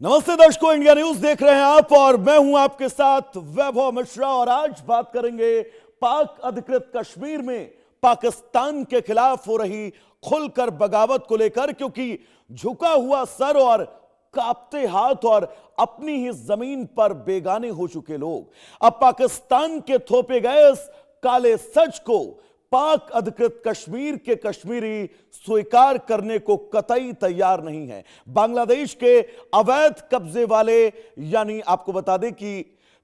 नमस्ते दर्शकों, India news देख रहे हैं आप और मैं हूं आपके साथ वैभव मिश्रा। और आज बात करेंगे पाक अधिकृत कश्मीर में पाकिस्तान के खिलाफ हो रही खुलकर बगावत को लेकर, क्योंकि झुका हुआ सर और कांपते हाथ और अपनी ही जमीन पर बेगाने हो चुके लोग अब पाकिस्तान के थोपे गए इस काले सच को पाक अधिकृत कश्मीर के कश्मीरी स्वीकार करने को कतई तैयार नहीं है। बांग्लादेश के अवैध कब्जे वाले, यानी आपको बता दें कि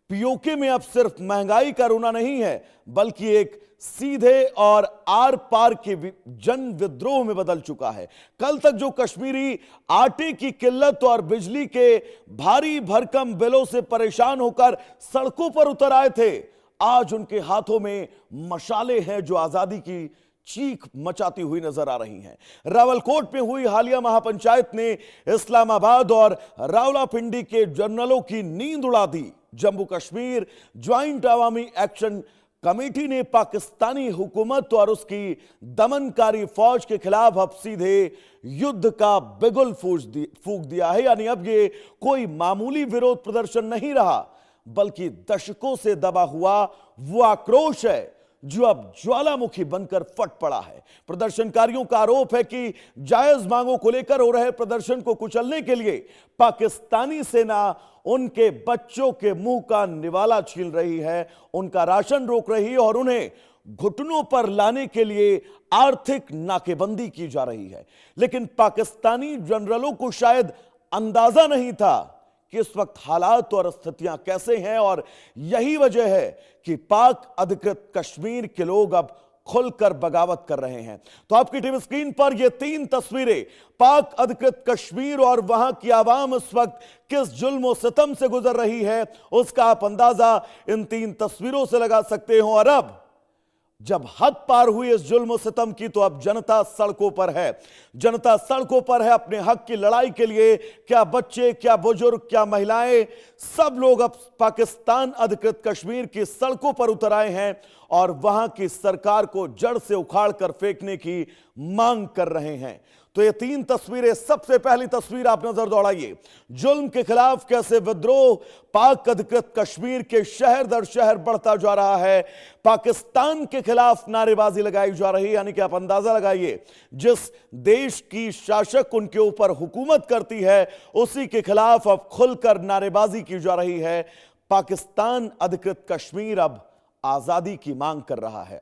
पीओके में अब सिर्फ महंगाई का रोना नहीं है, बल्कि एक सीधे और आर पार के जन विद्रोह में बदल चुका है। कल तक जो कश्मीरी आटे की किल्लत और बिजली के भारी भरकम बिलों से परेशान होकर सड़कों पर उतर आए थे, आज उनके हाथों में मशाले हैं जो आजादी की चीख मचाती हुई नजर आ रही हैं। रावलकोट में हुई हालिया महापंचायत ने इस्लामाबाद और रावलपिंडी के जनरलों की नींद उड़ा दी। जम्मू कश्मीर ज्वाइंट अवामी एक्शन कमेटी ने पाकिस्तानी हुकूमत और उसकी दमनकारी फौज के खिलाफ अब सीधे युद्ध का बिगुल फूंक दिया है। यानी अब ये कोई मामूली विरोध प्रदर्शन नहीं रहा, बल्कि दशकों से दबा हुआ वो आक्रोश है जो अब ज्वालामुखी बनकर फट पड़ा है। प्रदर्शनकारियों का आरोप है कि जायज मांगों को लेकर हो रहे प्रदर्शन को कुचलने के लिए पाकिस्तानी सेना उनके बच्चों के मुंह का निवाला छीन रही है, उनका राशन रोक रही है और उन्हें घुटनों पर लाने के लिए आर्थिक नाकेबंदी की जा रही है। लेकिन पाकिस्तानी जनरलों को शायद अंदाजा नहीं था कि इस वक्त हालात और स्थितियां कैसे हैं, और यही वजह है कि पाक अधिकृत कश्मीर के लोग अब खुलकर बगावत कर रहे हैं। तो आपकी टीवी स्क्रीन पर ये 3 तस्वीरें पाक अधिकृत कश्मीर और वहां की आवाम इस वक्त किस जुल्म और सितम से गुजर रही है, उसका आप अंदाजा इन 3 तस्वीरों से लगा सकते हो। और अब जब हद पार हुई इस जुल्म सितम की, तो अब जनता सड़कों पर है। जनता सड़कों पर है अपने हक की लड़ाई के लिए। क्या बच्चे, क्या बुजुर्ग, क्या महिलाएं, सब लोग अब पाकिस्तान अधिकृत कश्मीर की सड़कों पर उतर आए हैं और वहां की सरकार को जड़ से उखाड़ कर फेंकने की मांग कर रहे हैं। तो ये 3 तस्वीरें, सबसे पहली तस्वीर आप नजर दौड़ाइए। जुल्म के खिलाफ कैसे विद्रोह पाक अधिकृत कश्मीर के शहर दर शहर बढ़ता जा रहा है। पाकिस्तान के खिलाफ नारेबाजी लगाई जा रही है। यानी कि आप अंदाजा लगाइए, जिस देश की शासक उनके ऊपर हुकूमत करती है, उसी के खिलाफ अब खुलकर नारेबाजी की जा रही है। पाकिस्तान अधिकृत कश्मीर अब आजादी की मांग कर रहा है।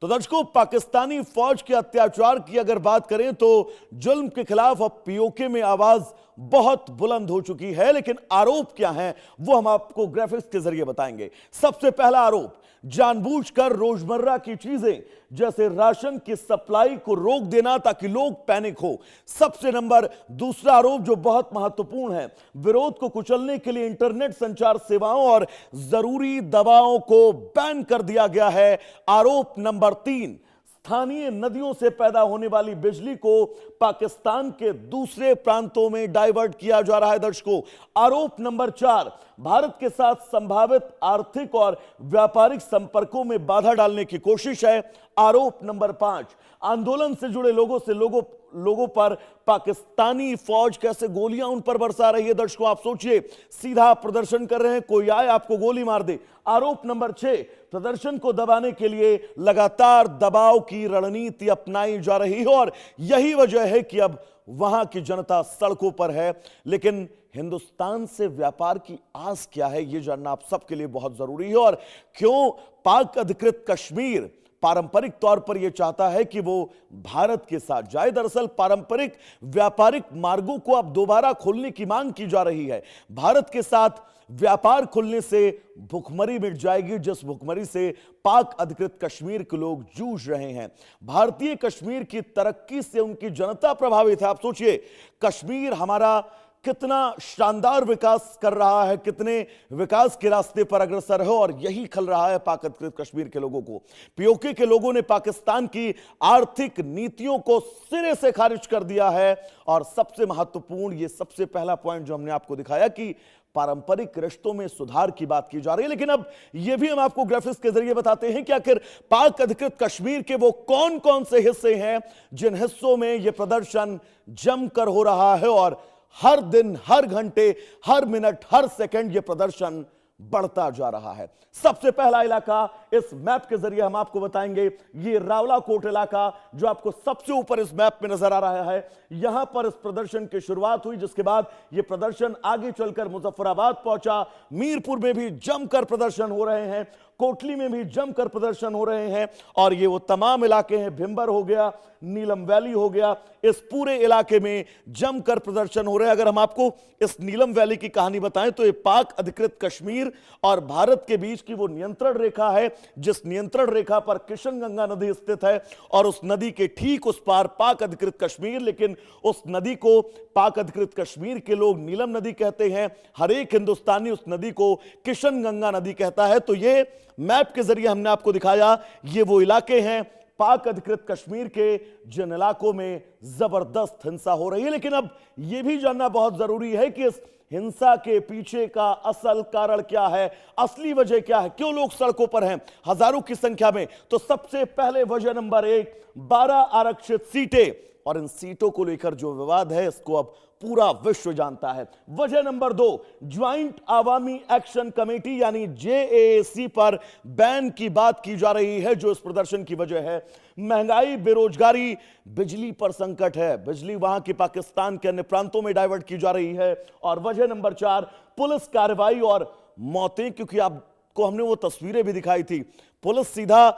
तो दर्शकों, पाकिस्तानी फौज के अत्याचार की अगर बात करें तो जुल्म के खिलाफ अब पीओके में आवाज बहुत बुलंद हो चुकी है। लेकिन आरोप क्या हैं वो हम आपको ग्राफिक्स के जरिए बताएंगे। सबसे पहला आरोप, जानबूझकर रोजमर्रा की चीजें जैसे राशन की सप्लाई को रोक देना ताकि लोग पैनिक हो। सबसे नंबर दूसरा आरोप जो बहुत महत्वपूर्ण है, विरोध को कुचलने के लिए इंटरनेट संचार सेवाओं और जरूरी दवाओं को बैन कर दिया गया है। आरोप नंबर 3, स्थानीय नदियों से पैदा होने वाली बिजली को पाकिस्तान के दूसरे प्रांतों में डाइवर्ट किया जा रहा है। दर्शकों, आरोप नंबर 4, भारत के साथ संभावित आर्थिक और व्यापारिक संपर्कों में बाधा डालने की कोशिश है। आरोप नंबर 5, आंदोलन से जुड़े लोगों पर पाकिस्तानी फौज कैसे गोलियां उन पर बरसा रही है। दर्शकों, आप सोचिए, सीधा प्रदर्शन कर रहे हैं, कोई आए आपको गोली मार दे। आरोप नंबर 6, प्रदर्शन को दबाने के लिए लगातार दबाव की रणनीति अपनाई जा रही है और यही वजह है कि अब वहां की जनता सड़कों पर है। लेकिन हिंदुस्तान से व्यापार की आस क्या है, यह जानना आप सबके लिए बहुत जरूरी है। और क्यों पाक अधिकृत कश्मीर पारंपरिक तौर पर यह चाहता है कि वो भारत के साथ जाए। दरअसल पारंपरिक व्यापारिक मार्गों को अब दोबारा खोलने की मांग की जा रही है। भारत के साथ व्यापार खुलने से भुखमरी मिट जाएगी, जिस भुखमरी से पाक अधिकृत कश्मीर के लोग जूझ रहे हैं। भारतीय कश्मीर की तरक्की से उनकी जनता प्रभावित है। आप सोचिए, कश्मीर हमारा कितना शानदार विकास कर रहा है, कितने विकास के रास्ते पर अग्रसर है, और यही खल रहा है पाक अधिकृत कश्मीर के लोगों को। पीओके के लोगों ने पाकिस्तान की आर्थिक नीतियों को सिरे से खारिज कर दिया है। और सबसे महत्वपूर्ण, ये सबसे पहला पॉइंट जो हमने आपको दिखाया कि पारंपरिक रिश्तों में सुधार की बात की जा रही है। लेकिन अब यह भी हम आपको ग्राफिक्स के जरिए बताते हैं कि आखिर पाक अधिकृत कश्मीर के वो कौन कौन से हिस्से हैं जिन हिस्सों में यह प्रदर्शन जमकर हो रहा है और हर दिन, हर घंटे, हर मिनट, हर सेकंड ये प्रदर्शन बढ़ता जा रहा है। सबसे पहला इलाका इस मैप के जरिए हम आपको बताएंगे, ये रावलाकोट इलाका जो आपको सबसे ऊपर इस मैप में नजर आ रहा है। यहां पर इस प्रदर्शन की शुरुआत हुई, जिसके बाद यह प्रदर्शन आगे चलकर मुजफ्फराबाद पहुंचा। मीरपुर में भी जमकर प्रदर्शन हो रहे हैं, कोटली में भी जमकर प्रदर्शन हो रहे हैं, और ये वो तमाम इलाके हैं, भिंबर हो गया, नीलम वैली हो गया, इस पूरे इलाके में जमकर प्रदर्शन हो रहे हैं। अगर हम आपको इस नीलम वैली की कहानी बताएं तो ये पाक अधिकृत कश्मीर और भारत के बीच की वो नियंत्रण रेखा है, जिस नियंत्रण रेखा पर किशनगंगा नदी स्थित है, और उस नदी के ठीक उस पार पाक अधिकृत कश्मीर। लेकिन उस नदी को पाक अधिकृत कश्मीर के लोग नीलम नदी कहते हैं, हर एक हिंदुस्तानी उस नदी को किशनगंगा नदी कहता है। तो ये मैप के जरिए हमने आपको दिखाया, ये वो इलाके हैं पाक अधिकृत कश्मीर के जिन इलाकों में जबरदस्त हिंसा हो रही है। लेकिन अब यह भी जानना बहुत जरूरी है कि इस हिंसा के पीछे का असल कारण क्या है, असली वजह क्या है, क्यों लोग सड़कों पर हैं हजारों की संख्या में। तो सबसे पहले वजह नंबर 1, 12 आरक्षित सीटें, और इन सीटों को लेकर जो विवाद है इसको अब पूरा विश्व जानता है। वजह number 2, joint Awami action committee यानी जेएसी पर बैन की बात की जा रही है, जो इस प्रदर्शन की वजह है। महंगाई, बेरोजगारी, बिजली पर संकट है, बिजली वहां की पाकिस्तान के अन्य प्रांतों में डाइवर्ट की जा रही है। और वजह नंबर 4, पुलिस कार्रवाई और मौतें, क्योंकि आपको हमने वो तस्वीरें भी दिखाई थी, पुलिस सीधा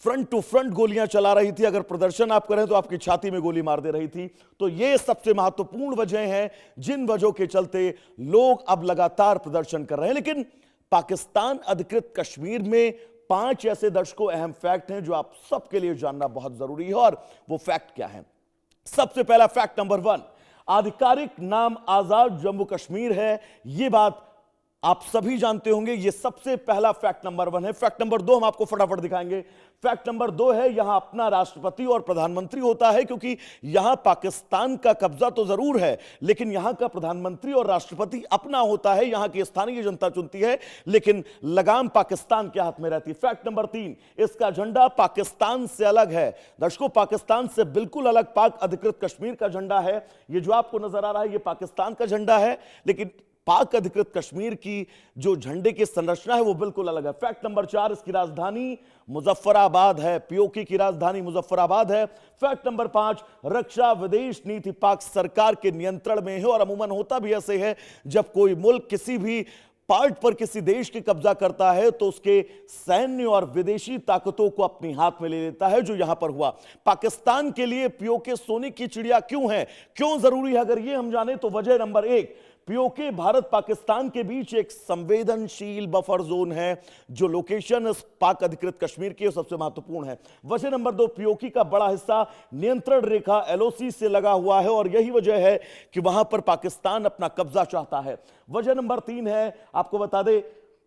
फ्रंट टू फ्रंट गोलियां चला रही थी, अगर प्रदर्शन आप करें तो आपकी छाती में गोली मार दे रही थी। तो ये सबसे महत्वपूर्ण वजह हैं जिन वजहों के चलते लोग अब लगातार प्रदर्शन कर रहे हैं। लेकिन पाकिस्तान अधिकृत कश्मीर में 5 ऐसे दर्शकों अहम फैक्ट हैं जो आप सबके लिए जानना बहुत जरूरी है, और वो फैक्ट क्या है। सबसे पहला फैक्ट नंबर 1, आधिकारिक नाम आजाद जम्मू कश्मीर है, यह बात आप सभी जानते होंगे। यह सबसे पहला फैक्ट नंबर 1 है। फैक्ट नंबर 2 हम आपको फटाफट दिखाएंगे। फैक्ट नंबर 2 है, यहां अपना राष्ट्रपति और प्रधानमंत्री होता है, क्योंकि यहां पाकिस्तान का कब्जा तो जरूर है, लेकिन यहां का प्रधानमंत्री और राष्ट्रपति अपना होता है, यहां की स्थानीय जनता चुनती है, लेकिन लगाम पाकिस्तान के हाथ में रहती है। फैक्ट नंबर 3, इसका झंडा पाकिस्तान से अलग है। दर्शकों, पाकिस्तान से बिल्कुल अलग पाक अधिकृत कश्मीर का झंडा है। यह जो आपको नजर आ रहा है, यह पाकिस्तान का झंडा है, लेकिन पाक अधिकृत कश्मीर की जो झंडे की संरचना है वो बिल्कुल अलग है। फैक्ट नंबर 4, इसकी राजधानी मुजफ्फराबाद है, पीओके की राजधानी मुजफ्फराबाद है। फैक्ट नंबर 5, रक्षा विदेश नीति पाक सरकार के नियंत्रण में है, और अमूमन होता भी ऐसे है, जब कोई मुल्क किसी भी पार्ट पर किसी देश की कब्जा करता है तो उसके सैन्य और विदेशी ताकतों को अपने हाथ में ले लेता है, जो यहां पर हुआ। पाकिस्तान के लिए पीओके सोने की चिड़िया क्यों है, क्यों जरूरी है, अगर यह हम जाने तो वजह नंबर 1, पीओके भारत पाकिस्तान के बीच एक संवेदनशील बफर जोन है, जो लोकेशन इस पाक अधिकृत कश्मीर की सबसे महत्वपूर्ण है। वजह नंबर 2, पीओके का बड़ा हिस्सा नियंत्रण रेखा एलओसी से लगा हुआ है, और यही वजह है कि वहां पर पाकिस्तान अपना कब्जा चाहता है। वजह नंबर 3 है, आपको बता दें,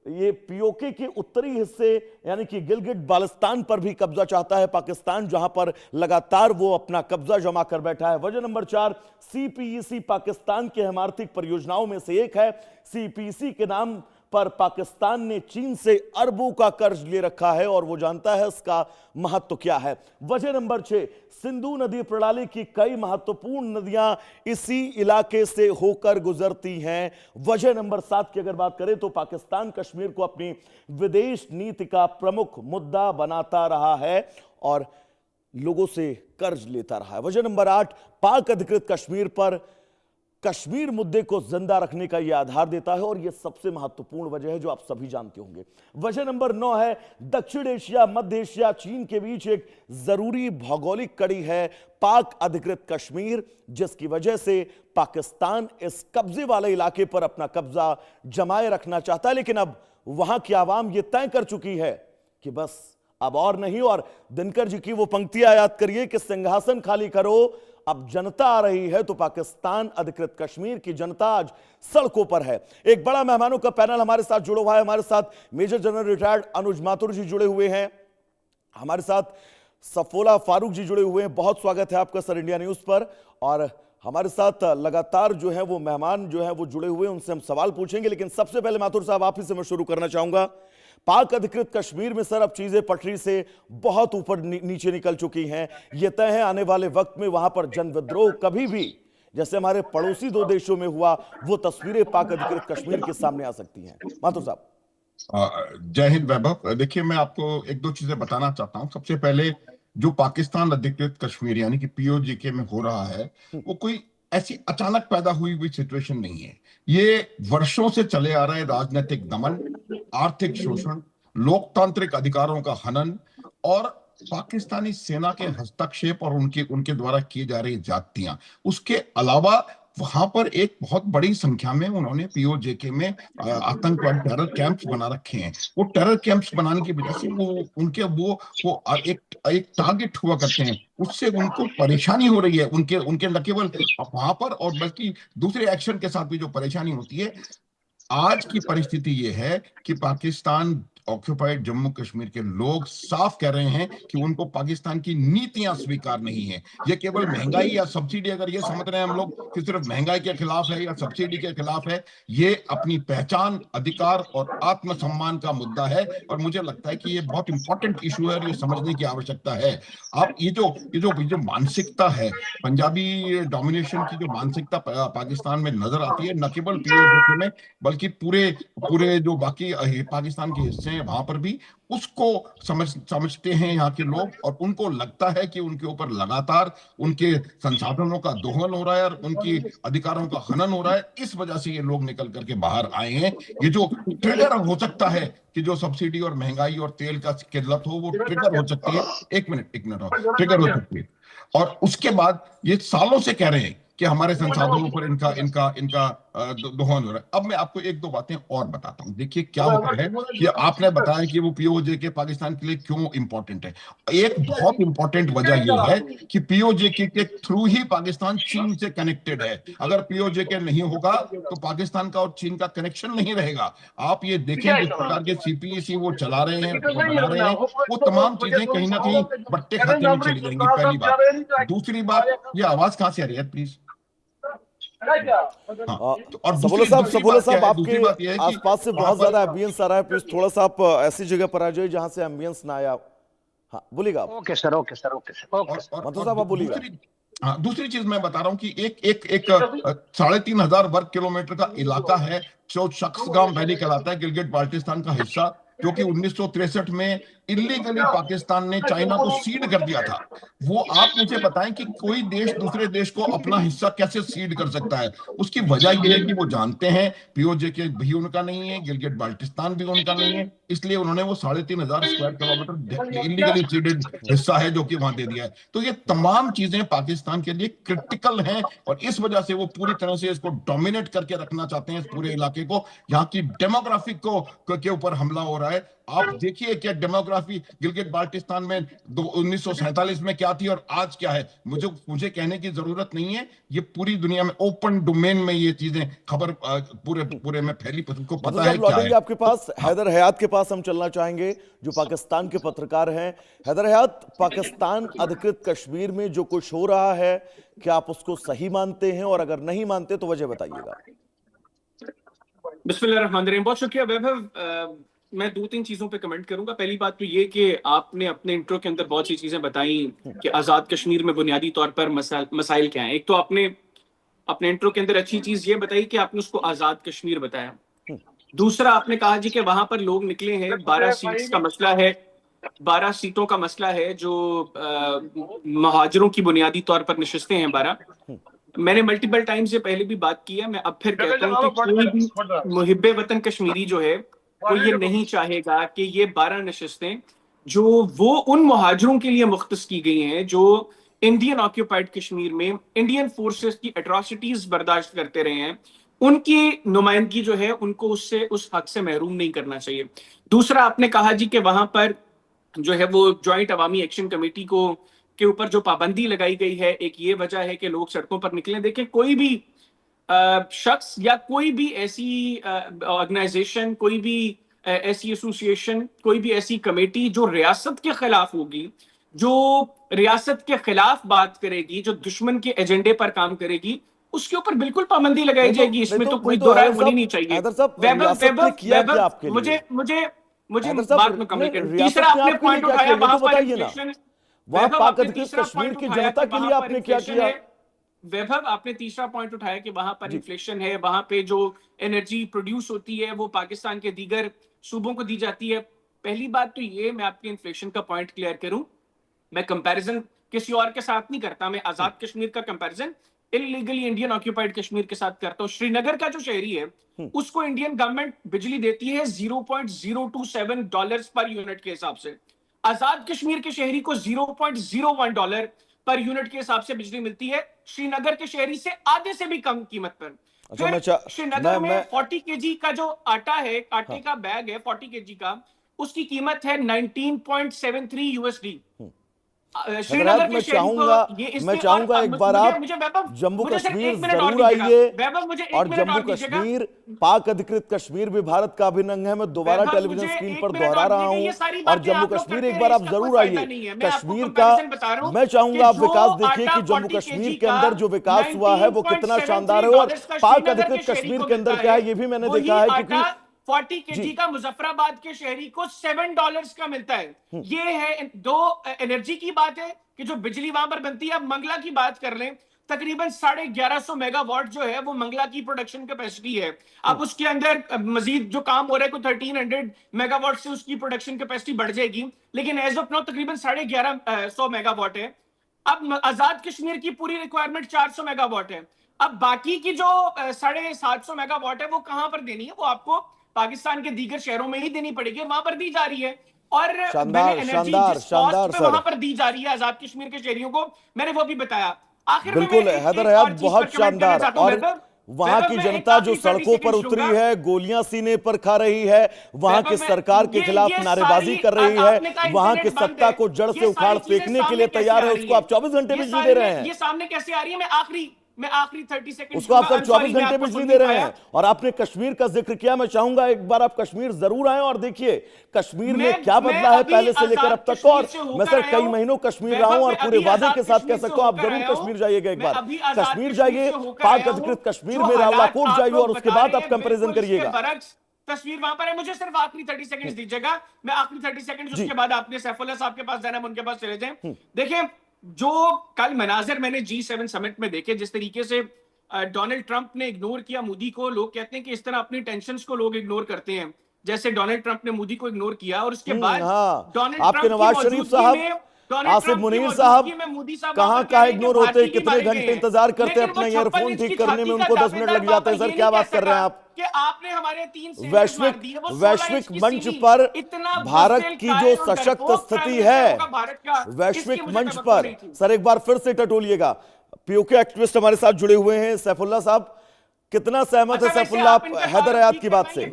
ये पीओके के उत्तरी हिस्से यानी कि गिलगिट बाल्टिस्तान पर भी कब्जा चाहता है पाकिस्तान, जहां पर लगातार वो अपना कब्जा जमा कर बैठा है। वजह नंबर 4, सीपीईसी पाकिस्तान के हम आर्थिक परियोजनाओं में से एक है। सीपीईसी के नाम पर पाकिस्तान ने चीन से अरबों का कर्ज ले रखा है, और वो जानता है इसका महत्व क्या है। वजह नंबर 6, सिंधु नदी प्रणाली की कई महत्वपूर्ण नदियां इसी इलाके से होकर गुजरती हैं। वजह नंबर 7 की अगर बात करें तो पाकिस्तान कश्मीर को अपनी विदेश नीति का प्रमुख मुद्दा बनाता रहा है और लोगों से कर्ज लेता रहा है। वजह नंबर 8, पाक अधिकृत कश्मीर पर कश्मीर मुद्दे को जिंदा रखने का यह आधार देता है, और यह सबसे महत्वपूर्ण वजह है जो आप सभी जानते होंगे। वजह नंबर 9 है, दक्षिण एशिया, मध्य एशिया, चीन के बीच एक जरूरी भौगोलिक कड़ी है पाक अधिकृत कश्मीर, जिसकी वजह से पाकिस्तान इस कब्जे वाले इलाके पर अपना कब्जा जमाए रखना चाहता है। लेकिन अब वहां की आवाम यह तय कर चुकी है कि बस अब और नहीं, और दिनकर जी की वो पंक्तियां याद करिए कि सिंहासन खाली करो, अब जनता आ रही है। तो पाकिस्तान अधिकृत कश्मीर की जनता आज सड़कों पर है। एक बड़ा मेहमानों का पैनल हमारे साथ जुड़ा हुआ है। हमारे साथ मेजर जनरल रिटायर्ड अनुज माथुर जी जुड़े हुए हैं, हमारे साथ सफोला फारूक जी जुड़े हुए हैं। बहुत स्वागत है आपका सर इंडिया न्यूज पर। और हमारे साथ लगातार जो है वो मेहमान जो है वो जुड़े हुए हैं, उनसे हम सवाल पूछेंगे। लेकिन सबसे पहले माथुर साहब आप ही से मैं शुरू करना चाहूंगा। पाक अधिकृत कश्मीर में सर अब चीजें पटरी से बहुत ऊपर नीचे निकल चुकी हैं। यह तय है आने वाले वक्त में वहां पर जन विद्रोह कभी भी जैसे हमारे पड़ोसी दो देशों में हुआ, वो तस्वीरें पाक अधिकृत कश्मीर के सामने आ सकती हैं? माथुर साहब। जय हिंद वैभव। देखिए, मैं आपको एक दो चीजें बताना चाहता हूँ। सबसे पहले, जो पाकिस्तान अधिकृत कश्मीर यानी कि पीओजेके में हो रहा है, वो कोई ऐसी अचानक पैदा हुई हुई सिचुएशन नहीं है। ये वर्षों से चले आ रहे राजनीतिक दमन, आर्थिक शोषण, लोकतांत्रिक अधिकारों का हनन और पाकिस्तानी सेना के हस्तक्षेप और उनके उनके द्वारा किए जा रही जातियां। उसके अलावा वहां पर एक बहुत बड़ी संख्या में उन्होंने पीओजेके में आतंकवादी टेरर कैंप्स बना रखे हैं। वो टेरर कैंप्स बनाने की वजह से वो उनके वो एक एक टारगेट हुआ करते हैं। उससे उनको परेशानी हो रही है, उनके उनके न केवल वहां पर और बल्कि दूसरे एक्शन के साथ भी जो परेशानी होती है। आज की परिस्थिति ये है कि पाकिस्तान ऑक्युपाइड जम्मू कश्मीर के लोग साफ कह रहे हैं कि उनको पाकिस्तान की नीतियां स्वीकार नहीं है। ये केवल महंगाई या सब्सिडी, अगर ये समझ रहे हैं हम लोग कि सिर्फ महंगाई के खिलाफ है या सब्सिडी के खिलाफ है, ये अपनी पहचान, अधिकार और आत्मसम्मान का मुद्दा है। और मुझे लगता है कि ये बहुत इंपॉर्टेंट इशू है और ये समझने की आवश्यकता है। आप ये जो मानसिकता है, पंजाबी डोमिनेशन की जो मानसिकता पाकिस्तान में नजर आती है, न केवल पीओके में बल्कि पूरे पूरे जो बाकी पाकिस्तान के हिस्से हैं वहां पर भी, उसको समझते हैं यहाँ के लोग। और उनको लगता है कि उनके ऊपर लगातार उनके संसाधनों का दोहन हो रहा है और उनकी अधिकारों का हनन हो रहा है। इस वजह से ये लोग निकल करके बाहर आए हैं। ये जो ट्रिगर हो सकता है कि जो सब्सिडी और महंगाई और तेल का किल्लत हो, वो ट्रिगर हो सकती है। एक मिनट और ट्रिगर हो सकती है। और उसके बाद ये सालों से कह रहे हैं कि हमारे संसाधनों पर इनका इनका इनका दोहन हो रहा है। अब मैं आपको एक दो बातें और बताता हूं। देखिए क्या होता है कि आपने बताया कि वो पीओजेके पाकिस्तान के लिए क्यों इंपॉर्टेंट है। एक बहुत इंपॉर्टेंट वजह यह है कि पीओजेके के थ्रू ही पाकिस्तान चीन से कनेक्टेड है। अगर पीओजेके नहीं होगा तो पाकिस्तान का और चीन का कनेक्शन नहीं रहेगा। आप ये देखें जिस प्रकार के सीपीईसी वो चला रहे हैं, बना रहे हैं, वो तमाम चीजें कहीं ना कहीं बट्टे खाते में चली जाएंगी। पहली बात। दूसरी बात, ये आवाज कहां से आ रही है प्लीज? हाँ, और सफोला साहब, दूसरी आपके बात यह है कि आसपास से बहुत ज्यादा एम्बियंस आ रहा है। प्लीज थोड़ा सा आप ऐसी जगह पर आ जाइए जहां से एम्बियंस ना आया। हाँ, बोलिएगा आप। Okay sir. मतलब साहब आप बोलिएगा। हाँ, दूसरी चीज मैं बता रहा हूँ कि एक एक एक 3,500 वर्ग किलोमीटर का इलाका है जो शख्सगाम वैली कहलाता है, गिलगिट बाल्टिस्तान का हिस्सा, जो कि 1963 में इलीगली पाकिस्तान ने चाइना को सीड कर दिया था। वो आप मुझे बताएं कि कोई देश दूसरे देश को अपना हिस्सा कैसे सीड कर सकता है? उसकी वजह यह है कि वो जानते हैं पीओजेके भी उनका नहीं है, गिलगिट बाल्टिस्तान भी उनका नहीं है, इसलिए उन्होंने वो 3,500 स्क्वायर किलोमीटर इलीगली सीडेड हिस्सा है जो कि वहां दे दिया है। तो ये तमाम चीजें पाकिस्तान के लिए क्रिटिकल हैं और इस वजह से वो पूरी तरह से इसको डोमिनेट करके रखना चाहते हैं, इस पूरे इलाके को। यहाँ की डेमोग्राफिक के ऊपर हमला हो रहा है। आप देखिए क्या डेमोग्राफी गिलगिट बाल्टिस्तान में 1947 में क्या थी और आज क्या है। मुझे कहने की जरूरत नहीं है, ये पूरी दुनिया में ओपन डोमेन में ये चीजें खबर पूरे में फैली, सबको पता है क्या है। आपके पास हैदर हयात के पास हम चलना चाहेंगे, जो पाकिस्तान के पत्रकार हैं। हैदर हयात, पाकिस्तान अधिकृत कश्मीर में जो कुछ हो रहा है, क्या आप उसको सही मानते हैं? और अगर नहीं मानते तो वजह बताइएगा। बिस्मिल्लाहिर्रहमानिर्रहीम। बहुत शुक्रिया वैभव। मैं दो तीन चीजों पे कमेंट करूंगा। पहली बात तो ये कि आपने अपने इंट्रो के अंदर बहुत सी चीजें बताई कि आजाद कश्मीर में बुनियादी तौर पर मसाइल क्या हैं। एक तो आपने अपने इंट्रो के अंदर अच्छी चीज ये बताई कि आपने उसको आजाद कश्मीर बताया। दूसरा आपने कहा जी कि वहां पर लोग निकले हैं, 12 सीट्स का मसला है, 12 सीटों का मसला है, जो महाजरों की बुनियादी तौर पर नशिस्तें हैं 12। मैंने मल्टीपल टाइम से पहले भी बात की है, मैं अब फिर कहता हूँ कि कोई भी मुहिब्बे वतन कश्मीरी जो है वो ये नहीं चाहेगा कि ये 12 नशिस्तें जो वो उन मुहाजिरों के लिए मुख्तस की गई हैं जो इंडियन ऑक्यूपाइड कश्मीर में इंडियन फोर्सेस की एट्रॉसिटीज बर्दाश्त करते रहे हैं, उनकी नुमाइंदगी जो है उनको उस हक से महरूम नहीं करना चाहिए। दूसरा आपने कहा जी कि वहां पर जो है वो ज्वाइंट अवामी एक्शन कमेटी के ऊपर जो पाबंदी लगाई गई है, एक ये वजह है कि लोग सड़कों पर निकलें। देखें, कोई भी शख्स या कोई भी ऐसी ऑर्गेनाइजेशन, कोई भी ऐसी एसोसिएशन, कोई भी ऐसी कमेटी जो रियासत के खिलाफ होगी, जो रियासत के खिलाफ बात करेगी, जो दुश्मन के एजेंडे पर काम करेगी, उसके ऊपर बिल्कुल पाबंदी लगाई जाएगी। इसमें तो कोई दो राय होनी नहीं चाहिए। मुझे बात में कमी करनी। तीसरा आपने पॉइंट उठाया वहां पर वहां पाक अधिकृत कश्मीर की जनता के लिए आपने क्या किया? वैभव, आपने तीसरा पॉइंट उठाया कि वहां पर इन्फ्लेशन है, वहां पे जो एनर्जी प्रोड्यूस होती है वो पाकिस्तान के दीगर सूबों को दी जाती है। पहली बात तो ये, मैं आपके इन्फ्लेशन का पॉइंट क्लियर करूं, मैं कंपैरिजन किसी और के साथ नहीं करता, मैं आजाद कश्मीर का comparison illegally Indian occupied Kashmir के साथ करता हूं। श्रीनगर का जो शहरी है उसको इंडियन गवर्नमेंट बिजली देती है $0.027 पर यूनिट के हिसाब से। आजाद कश्मीर के शहरी को $0.01 पर यूनिट के हिसाब से बिजली मिलती है, श्रीनगर के शहरी से आधे से भी कम कीमत पर। अच्छा, फिर श्रीनगर में 40 केजी का जो आटा है, आटे का बैग है 40 केजी का, उसकी कीमत है 19.73 USD। श्रीनगर मैं चाहूंगा एक बार आप जम्मू कश्मीर जरूर आइए, और जम्मू कश्मीर पाक अधिकृत कश्मीर भी भारत का अभिन्न अंग है। मैं दोबारा टेलीविजन स्क्रीन पर दोहरा रहा हूं, और जम्मू कश्मीर एक बार आप जरूर आइए। कश्मीर का मैं चाहूंगा आप विकास देखिए कि जम्मू कश्मीर के अंदर जो विकास हुआ है वो कितना शानदार है, और पाक अधिकृत कश्मीर के अंदर क्या है ये भी मैंने देखा है, क्योंकि 40 केजी का मुजफ्फराबाद के शहरी को $7 का मिलता है। ये है दो एनर्जी की बात है कि जो बिजली वहां पर बनती है। अब मंगला की बात कर लें, तकरीबन 1150 मेगावाट जो है वो मंगला की प्रोडक्शन कैपेसिटी है। अब उसके अंदर मजीद जो काम हो रहा है को 1300 मेगावाट से उसकी प्रोडक्शन कैपेसिटी बढ़ जाएगी, लेकिन एज ऑफ नाउ तकरीबन 1150 मेगावाट है। अब आजाद कश्मीर की पूरी रिक्वायरमेंट 400 मेगावाट है। अब बाकी की जो 750 मेगावाट है वो कहां पर देनी है, वो आपको पाकिस्तान के दीगर शहरों में ही देनी पड़ेगी, वहां पर दी जा रही है। और शानदार वहां पर दी जा रही है आजाद कश्मीर के शहरियों को, मैंने वो भी बताया। आखिर में बिल्कुल हैदर हयात, बहुत शानदार। और वहां की जनता जो सड़कों पर उतरी है, गोलियां सीने पर खा रही है, वहां की सरकार के खिलाफ नारेबाजी कर रही है, वहां की सत्ता को जड़ से उखाड़ फेंकने के लिए तैयार है, उसको आप 24 घंटे बिजली दे रहे हैं। ये सामने कैसे आ रही है, मैं आखिरी 30 सेकंड उसको आप सब 24 घंटे बिजली दे रहे हैं। और आपने कश्मीर का जिक्र किया, मैं चाहूंगा एक बार आप कश्मीर जरूर आए और देखिए कश्मीर में क्या बदला है पहले से लेकर अब तक। और मैं सर कई महीनों कश्मीर रहा हूं और पूरे वादे के साथ कह सकता हूं आप जरूर कश्मीर जाइएगा एक बार। कश्मीर जाइए, पाक अधिकृत कश्मीर में रावलाकोट जाइए, और उसके बाद आप कंपेरिजन करिएगा। तस्वीर वहां पर है। मुझे सिर्फ आखिरी 30 सेकंड्स दीजिएगा, मैं आखिरी 30 सेकंड्स, उसके बाद आपने सैफुल्लाह साहब के पास जाना है, उनके पास चले जाएं। देखिए, जो कल मनाजिर मैंने G7 समिट में देखे, जिस तरीके से डोनाल्ड ट्रंप ने इग्नोर किया मोदी को, लोग कहते हैं कि इस तरह अपनी टेंशन्स को लोग इग्नोर करते हैं, जैसे डोनाल्ड ट्रंप ने मोदी को इग्नोर किया। और उसके बाद डोनाल्ड आपके नवाज शरीफ साहब, आसिफ मुनीर साहब कहां इग्नोर होते हैं, कितने घंटे इंतजार करते हैं अपना ईयरफोन ठीक करने में, उनको 10 मिनट लग जाते हैं। सर क्या बात कर रहे हैं आप कि आपने हमारे 3 वैश्विक मंच पर भारत की जो सशक्त स्थिति है, वैश्विक मंच पर, सर एक बार फिर से टटोलिएगा। पीओके एक्टिविस्ट हमारे साथ जुड़े हुए हैं, सैफुल्लाह साहब कितना सहमत है सैफुल्लाह आप हैदर हयात की बात से?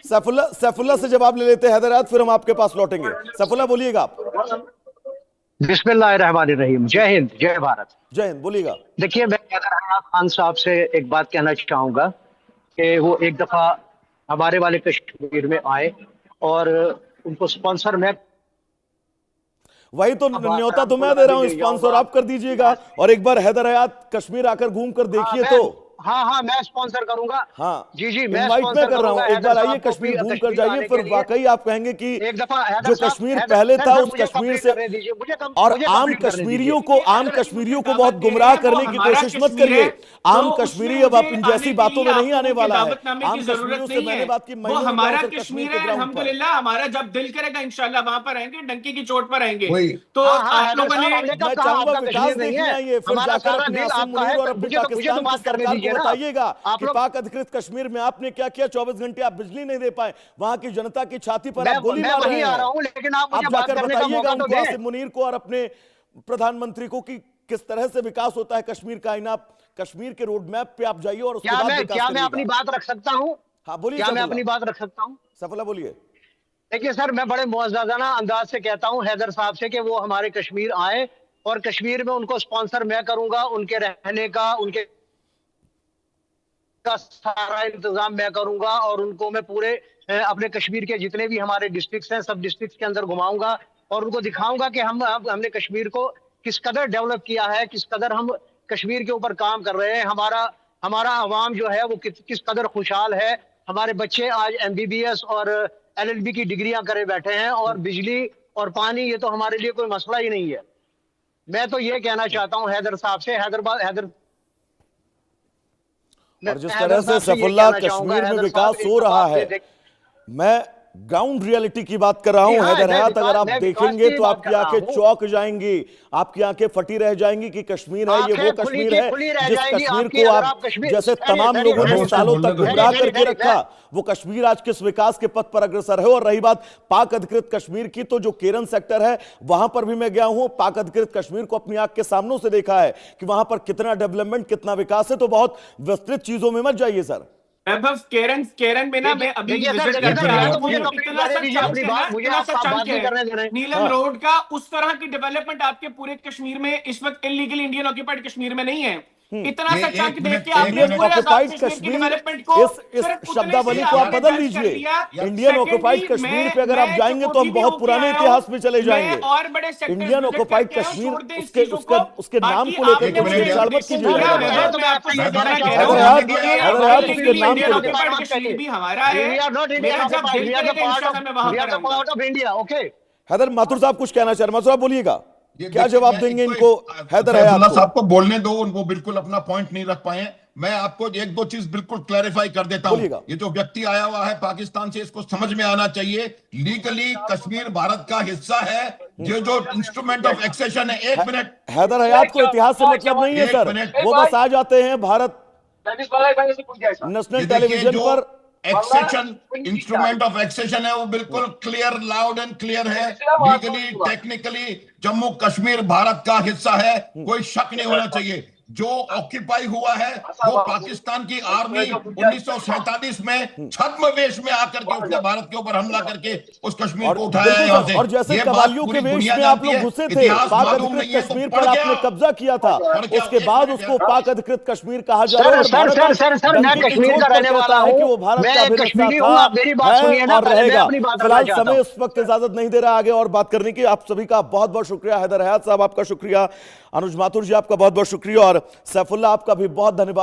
सैफुल्लाह से जवाब ले लेते हैं हैदर हयात, फिर हम आपके पास लौटेंगे। सैफुल्लाह बोलिएगा आप। बिस्मिल्लाहिर्रहमानिर्रहीम। जय हिंद, जय भारत। जय हिंद, बोलिएगा। देखिए, मैं हैदर हयात खान साहब से एक बात कहना चाहूंगा कि वो एक दफा हमारे वाले कश्मीर में आए और उनको स्पॉन्सर मैं, वही तो न्योता तो मैं दे रहा हूं, स्पॉन्सर आप कर दीजिएगा। और एक बार हैदर हयात कश्मीर आकर घूम कर देखिए तो। हाँ, मैं स्पॉन्सर करूंगा। हाँ जी, मैं इनवाइट कर रहा हूँ, एक बार आइए कश्मीर घूम कर जाइए, फिर वाकई आप कहेंगे कि एक दफा जो कश्मीर पहले था उस कश्मीर से, और आम कश्मीरियों को बहुत गुमराह करने की कोशिश मत करिए। आम कश्मीरी अब आप इन जैसी बातों में नहीं आने वाला है। आम कश्मीरियों से मैंने बात की, हमारा कश्मीर है, अल्हम्दुलिल्लाह, हमारा जब दिल करेगा इंशाल्लाह वहां पर आएंगे, डंके की चोट पर आएंगे। तो आप लोगों ने, मैं चाहूंगा विकास देखने आइए, फिर जाकर अपने आसिम मुनीर और अपनी पाकिस्तान की सरकार को बताइएगा कि पाक अधिकृत कश्मीर में आपने क्या किया। 24 घंटे आप बिजली नहीं दे पाए, वहां की जनता की छाती पर आप गोली मार रहे हैं। लेकिन आप जाकर बताइएगा उनको, आसिम मुनीर को और अपने प्रधानमंत्री को, कि किस तरह से विकास होता है कश्मीर का। इन आप कश्मीर के रोड मैप पे आप जाइए और उसके बाद क्या मैं अपनी बात रख सकता हूँ? हाँ बोलिए। क्या मैं अपनी बात रख सकता हूँ? सैफुल्लाह बोलिए। देखिए सर, मैं बड़े मुअज़्ज़ज़ाना अंदाज से कहता हूँ हैदर साहब से कि वो हमारे कश्मीर आए और कश्मीर में उनको स्पॉन्सर मैं करूंगा, उनके रहने का, उनके का सारा इंतजाम मैं करूंगा, और उनको मैं पूरे अपने कश्मीर के जितने भी हमारे डिस्ट्रिक्ट्स हैं सब डिस्ट्रिक्ट्स के अंदर घुमाऊंगा और उनको दिखाऊंगा कि हमने कश्मीर को किस कदर डेवलप किया है, किस कदर हम कश्मीर के ऊपर काम कर रहे हैं। हमारा अवाम जो है वो किस कदर खुशहाल है। हमारे बच्चे आज MBBS और LLB की डिग्रियां करे बैठे हैं, और बिजली और पानी ये तो हमारे लिए कोई मसला ही नहीं है। मैं तो ये कहना चाहता हूं हैदर साहब से, हैदर और जिस तरह से सैफुल्लाह कश्मीर में विकास हो रहा है, मैं ग्राउंड रियलिटी की बात कर रहा हूं। हैदर हयात, अगर आप देखेंगे तो आपकी आंखें चौंक जाएंगी, आपकी आंखें फटी रह जाएंगी कि कश्मीर है ये वो कश्मीर है जिस कश्मीर को आप जैसे तमाम लोगों ने सालों तक गुमराह करके रखा, वो कश्मीर आज किस विकास के पथ पर अग्रसर है। और रही बात पाक अधिकृत कश्मीर की, तो जो केरन सेक्टर है वहां पर भी मैं गया हूं, पाक अधिकृत कश्मीर को अपनी आंख के सामने से देखा है कि वहां पर कितना डेवलपमेंट, कितना विकास है। तो बहुत विस्तृत चीजों में मत जाइए सर। वैभव, केरन में ना मैं अभी विजिट करके आया हूं, इतना सा चंक है नीलम रोड का, उस तरह की डेवलपमेंट आपके पूरे कश्मीर में इस वक्त इलीगल इंडियन ऑक्यूपाइड कश्मीर में नहीं है। इतना सा चंक देख के आप इंडियन ऑक्युपाइड कश्मीर, इस शब्दावली को आप बदल लीजिए। इंडियन ऑक्युपाइड कश्मीर पे अगर आप जाएंगे तो हम बहुत पुराने इतिहास में चले जाएंगे। और बड़े इंडियन ऑक्युपाइड कश्मीर उसके नाम को लेकर के छेड़छाड़ मत कीजिएगा। उसके नाम को लेकर कश्मीर भी हमारा है, मेरा जब दिल करेगा इंशाल्लाह मैं वहां पर आऊंगा। हैदर माथुर साहब कुछ कहना चाह रहे, माथुर साहब बोलिएगा, क्या जवाब देंगे इनको? हैदर हयात साहब को बोलने दो, वो बिल्कुल अपना पॉइंट नहीं रख पाए। मैं आपको एक दो चीज बिल्कुल क्लैरिफाई कर देता हूं। ये जो व्यक्ति आया हुआ है पाकिस्तान से, इसको समझ में आना चाहिए लीगली कश्मीर भारत का हिस्सा है। ये जो इंस्ट्रूमेंट ऑफ एक्सेशन है, 1 मिनट, हैदर हयात को इतिहास से मतलब नहीं है सर, वो बस आ जाते हैं भारत नेशनल टेलीविजन पर। एक्सेशन, इंस्ट्रूमेंट ऑफ एक्सेशन है, वो बिल्कुल क्लियर, लाउड एंड क्लियर है। लीगली टेक्निकली जम्मू कश्मीर भारत का हिस्सा है, कोई शक नहीं होना चाहिए। जो ऑक्यूपाई हुआ है वो पाकिस्तान की आर्मी 1947 में छद्मवेश में आकर के उसने भारत के ऊपर हमला करके उस कश्मीर को उठाया है यहाँ से। और जैसे कबालियों के वेश में आप लोग घुसे थे, पाक अधिकृत कश्मीर पर आपने कब्जा किया था, उसके बाद उसको पाक अधिकृत कश्मीर कहा जा रहा है। सर मैं कश्मीर का रहने वाला हूं, कि वो भारत का भी हिस्सा था, है और रहेगा। फिलहाल समय इस वक्त इजाजत नहीं दे रहा आगे और बात करने की। आप सभी का बहुत बहुत शुक्रिया। हैदर हयात साहब आपका शुक्रिया, अनुज माथुर जी आपका बहुत बहुत शुक्रिया, और सैफुल्लाह आपका भी बहुत धन्यवाद।